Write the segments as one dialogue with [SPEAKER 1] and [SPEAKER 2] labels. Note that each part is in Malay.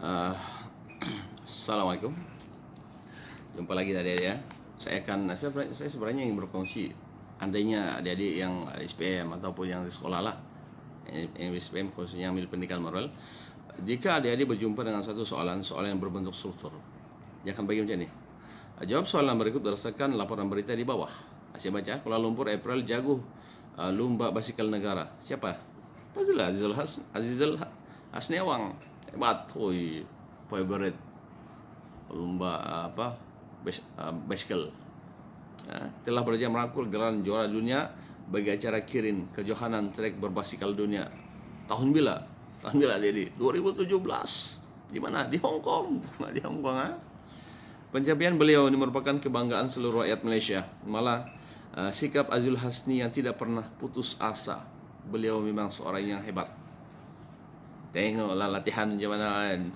[SPEAKER 1] Uh, Assalamualaikum. Jumpa lagi adik-adik ya. Saya sebenarnya ingin berkongsi. Andainya adik-adik yang SPM ataupun yang di sekolah lah, yang SPM khususnya yang ambil pendidikan moral, jika adik-adik berjumpa dengan satu soalan yang berbentuk struktur, dia akan bagi macam ni. Jawab soalan berikut berdasarkan laporan berita di bawah. Saya baca, Kuala Lumpur April jaguh lomba basikal negara. Siapa? Pastilah Azizul Hasni Awang. Hebat, oi, favorite lomba basikal. Telah berjaya merangkul gelaran juara dunia bagi acara Kirin kejohanan trek berbasikal dunia. Tahun bila? Tahun bila jadi? 2017. Di mana? Di Hong Kong. Di Hong Kong Pencapaian beliau ini merupakan kebanggaan seluruh rakyat Malaysia. Malah sikap Azizul Hasni yang tidak pernah putus asa. Beliau memang seorang yang hebat. Tengoklah latihan macam mana kan.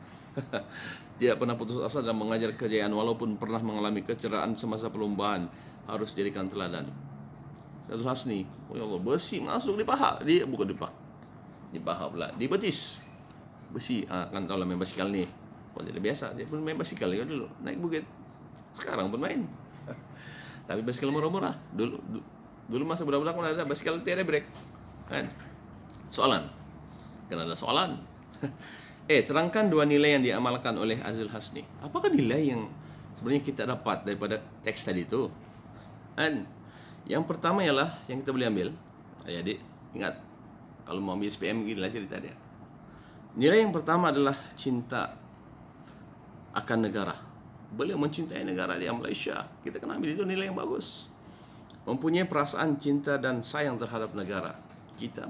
[SPEAKER 1] Tidak pernah putus asa dalam mengajar kejayaan walaupun pernah mengalami kecederaan semasa perlombaan, harus dijadikan teladan. Azizul Hasni, oh ya Allah, besi masuk di paha, bukan di paha pula, di betis. Besi, kan tahu lah main basikal ni. Kau jadi biasa, saya pun main basikal ya dulu, naik bukit. Sekarang pun main. Tapi basikal murah-murah. Dulu masa budak-budak pun ada basikal tiada brek. Kan? Soalan. Kan ada soalan. Terangkan dua nilai yang diamalkan oleh Azizul Hasni. Apakah nilai yang sebenarnya kita dapat daripada teks tadi itu? Kan? Yang pertama ialah yang kita boleh ambil. Adik-adik, ingat, kalau mau ambil SPM ginilah cerita dia. Nilai yang pertama adalah cinta akan negara. Beliau mencintai negara dia, Malaysia. Kita kena ambil itu nilai yang bagus. Mempunyai perasaan cinta dan sayang terhadap negara. Kita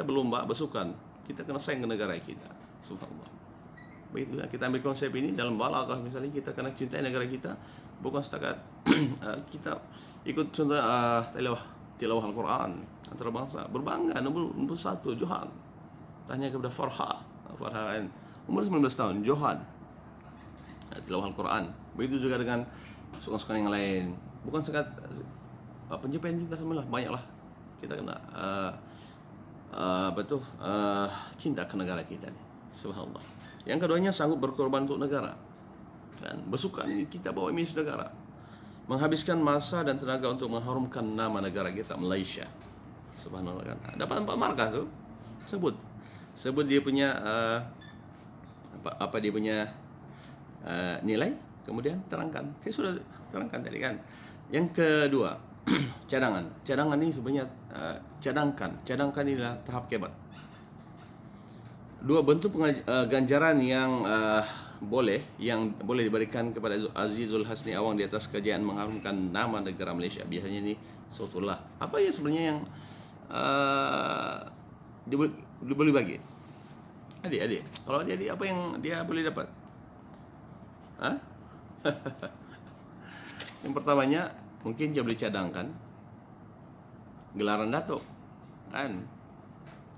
[SPEAKER 1] berlomba, bersukan. Kita kena sayang ke negara kita. Subhanallah. Begitu ya, kita ambil konsep ini dalam balaghah misalnya, kita kena cintai negara kita, bukan setakat kita ikut contoh tilawah Al-Quran antarabangsa, berbangga nombor 1 Johan. Tanya kepada Farha kan, umur 19 tahun, Johan, tilawah Al-Quran. Begitu juga dengan sukan-sukan yang lain, bukan setakat pencapaian kita semula, banyaklah kita kena cinta ke negara kita ni. Subhanallah. Yang keduanya, sanggup berkorban untuk negara. Dan bersukan ini kita bawa imej negara. Menghabiskan masa dan tenaga untuk mengharumkan nama negara kita, Malaysia. Subhanallah kan. Dapat 4 markah tu. Sebut dia punya apa dia punya nilai, kemudian terangkan. Saya sudah terangkan tadi kan. Yang kedua, cadangan. Cadangan ni sebenarnya cadangkan inilah tahap kebat. Dua bentuk ganjaran yang boleh diberikan kepada Azizul Hasni Awang di atas kejayaan mengharumkan nama negara Malaysia. Biasanya ni sautullah. Apa yang sebenarnya yang dia boleh bagi? Adik-adik, kalau adik-adik apa yang dia boleh dapat? Yang pertamanya, mungkin dia boleh cadangkan gelaran datuk kan.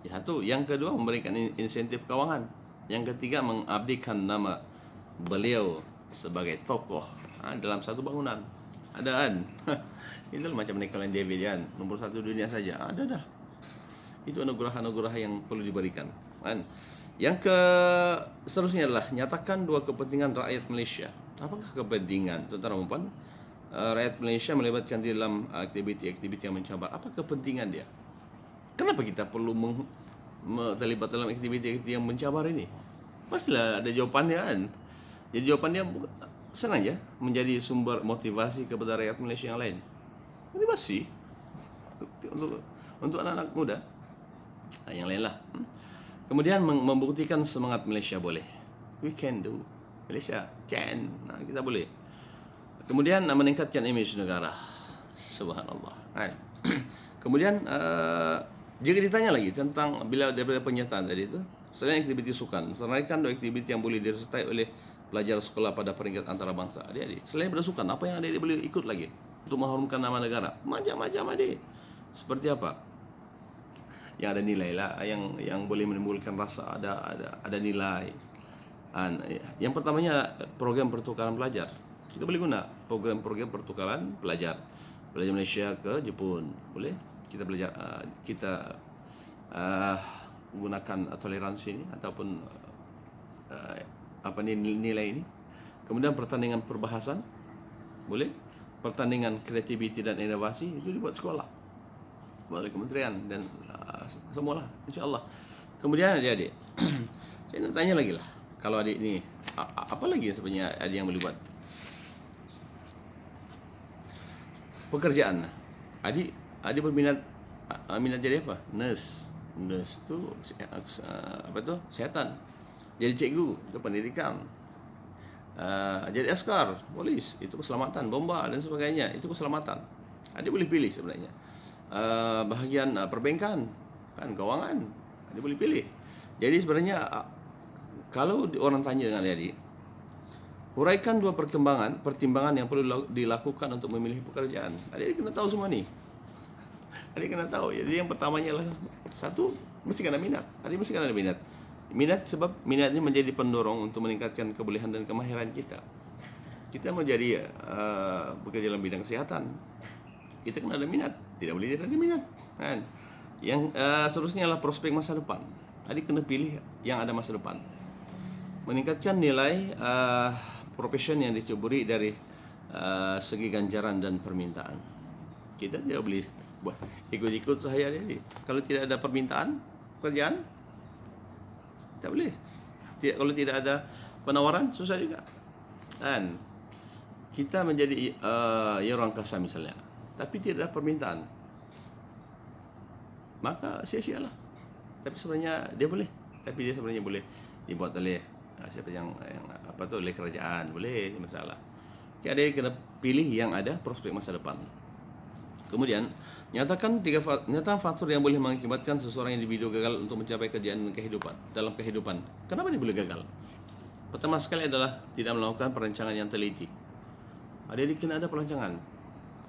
[SPEAKER 1] Satu. Yang kedua, memberikan insentif kewangan. Yang ketiga, mengabdikan nama beliau sebagai tokoh dalam satu bangunan. Ada kan? Itu macam Nicholas David kan, nombor 1 dunia saja. Ada dah. Itu anugerah-anugerah yang perlu diberikan kan. Yang seterusnya adalah nyatakan dua kepentingan rakyat Malaysia. Apakah kepentingan, tuan-tuan dan puan, rakyat Malaysia melibatkan di dalam aktiviti-aktiviti yang mencabar? Apa kepentingan dia? Kenapa kita perlu terlibat dalam aktiviti-aktiviti yang mencabar ini? Pastilah ada jawapannya kan. Jadi jawapannya senang je, menjadi sumber motivasi kepada rakyat Malaysia yang lain. Motivasi untuk anak-anak muda yang lain lah. Kemudian membuktikan semangat Malaysia boleh. We can do. Malaysia can. Kita boleh. Kemudian meningkatkan imej negara. Subhanallah. Kemudian jika ditanya lagi tentang bila daripada pernyataan tadi itu, selain aktiviti sukan, seraikan dua aktiviti yang boleh disertai oleh pelajar sekolah pada peringkat antarabangsa. Adik-adik, selain daripada sukan, apa yang adik-adik boleh ikut lagi untuk mengharumkan nama negara? Macam-macam adik. Seperti apa? Yang ada nilai lah, yang boleh menimbulkan rasa ada nilai. Yang pertamanya, program pertukaran pelajar. Kita boleh guna program pertukaran pelajar Malaysia ke Jepun, boleh. Kita belajar, kita gunakan toleransi ini ataupun nilai ini. Kemudian pertandingan perbahasan, boleh. Pertandingan kreativiti dan inovasi itu dibuat sekolah, oleh kementerian dan semualah, insya-Allah. Kemudian adik-adik, saya nak tanya lagi lah, kalau adik ni apa lagi sebenarnya adik yang boleh buat? Pekerjaan. Adik berminat minat jadi apa? Nurse tu apa tu? Kesihatan. Jadi cikgu, itu pendidikan. Jadi askar, polis, itu keselamatan, bomba dan sebagainya, itu keselamatan. Adik boleh pilih sebenarnya. Bahagian perbankan, kan, kewangan, adik boleh pilih. Jadi sebenarnya kalau orang tanya dengan adik, huraikan dua pertimbangan yang perlu dilakukan untuk memilih pekerjaan. Adik kena tahu semua ni. Adik kena tahu. Jadi yang pertamanya adalah, satu, mesti kena minat. Adik mesti kena ada minat. Minat sebab minat ini menjadi pendorong untuk meningkatkan kebolehan dan kemahiran kita. Kita mau jadi bekerja dalam bidang kesihatan, kita kena ada minat. Tidak boleh tidak ada minat, kan? Yang seterusnya adalah prospek masa depan. Adik kena pilih yang ada masa depan. Meningkatkan nilai profesion yang dicuburi dari segi ganjaran dan permintaan. Kita tidak boleh ikut-ikut sahaja dia. Kalau tidak ada permintaan pekerjaan, tak boleh. Kalau tidak ada penawaran, susah juga. Kan? Kita menjadi orang kasa misalnya, tapi tidak ada permintaan, maka sia-sialah. Tapi sebenarnya dia boleh. Tapi dia sebenarnya boleh dibuat oleh siapa yang apa tu, oleh kerajaan, boleh, tidak masalah. Jadi dia kena pilih yang ada prospek masa depan. Kemudian nyatakan faktor yang boleh mengakibatkan seseorang individu gagal untuk mencapai kejayaan dalam kehidupan. Kenapa dia boleh gagal? Pertama sekali adalah tidak melakukan perancangan yang teliti. Adik kena ada perancangan.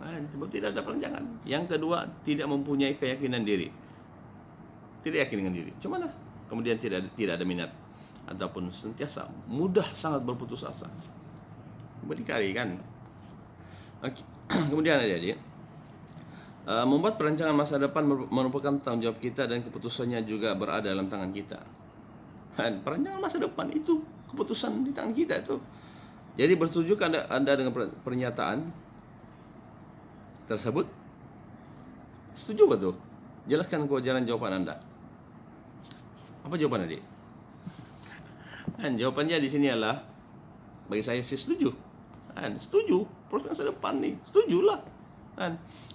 [SPEAKER 1] Sebab tidak ada perancangan. Yang kedua, tidak mempunyai keyakinan diri. Tidak yakin dengan diri. Macam mana? Kemudian tidak ada minat, ataupun sentiasa mudah sangat berputus asa. Berdikari, kan? Okay. Kemudian adik-adik, membuat perancangan masa depan merupakan tanggungjawab kita dan keputusannya juga berada dalam tangan kita. Perancangan masa depan itu keputusan di tangan kita itu. Jadi bersujukah anda dengan pernyataan tersebut? Setuju ke tu? Jelaskan kewajaran jawaban anda. Apa jawaban adik? Jawapannya di sini adalah, bagi saya sih setuju. Setuju. Proses masa depan ni, setujulah.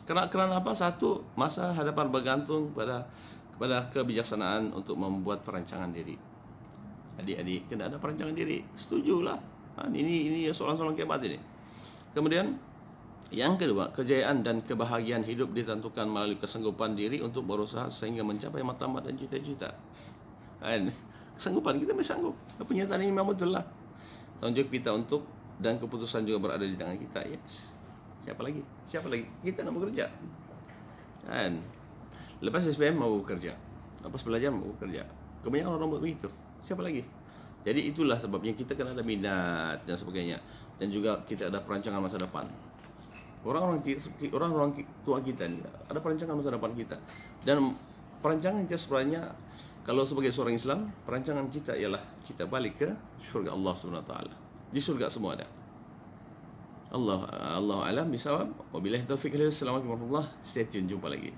[SPEAKER 1] Kerana apa? Satu, masa hadapan bergantung kepada kebijaksanaan untuk membuat perancangan diri. Adik-adik kena ada perancangan diri, setujulah. Ini soalan-soalan kebat ini. Kemudian yang kedua, kejayaan dan kebahagiaan hidup ditentukan melalui kesanggupan diri untuk berusaha sehingga mencapai matlamat dan cita-cita. Kesanggupan, kita mesti sanggup. Pernyataan ini memang betul lah. Tanggungjawab kita untuk dan keputusan juga berada di tangan kita. Yes. Siapa lagi? Kita nak bekerja. Lepas SPM mau bekerja, lepas belajar mau bekerja. Kebanyakan orang buat begitu. Siapa lagi? Jadi itulah sebabnya kita kena ada minat dan sebagainya, dan juga kita ada perancangan masa depan. Orang-orang tua kita ni ada perancangan masa depan kita, dan perancangan kita sebenarnya, kalau sebagai seorang Islam, perancangan kita ialah kita balik ke syurga Allah Subhanahu Wa Taala. Di syurga semua ada. Allah alam bisawab. Wabillahi taufiq. Assalamualaikum warahmatullahi wabarakatuh. Stay tune, jumpa lagi.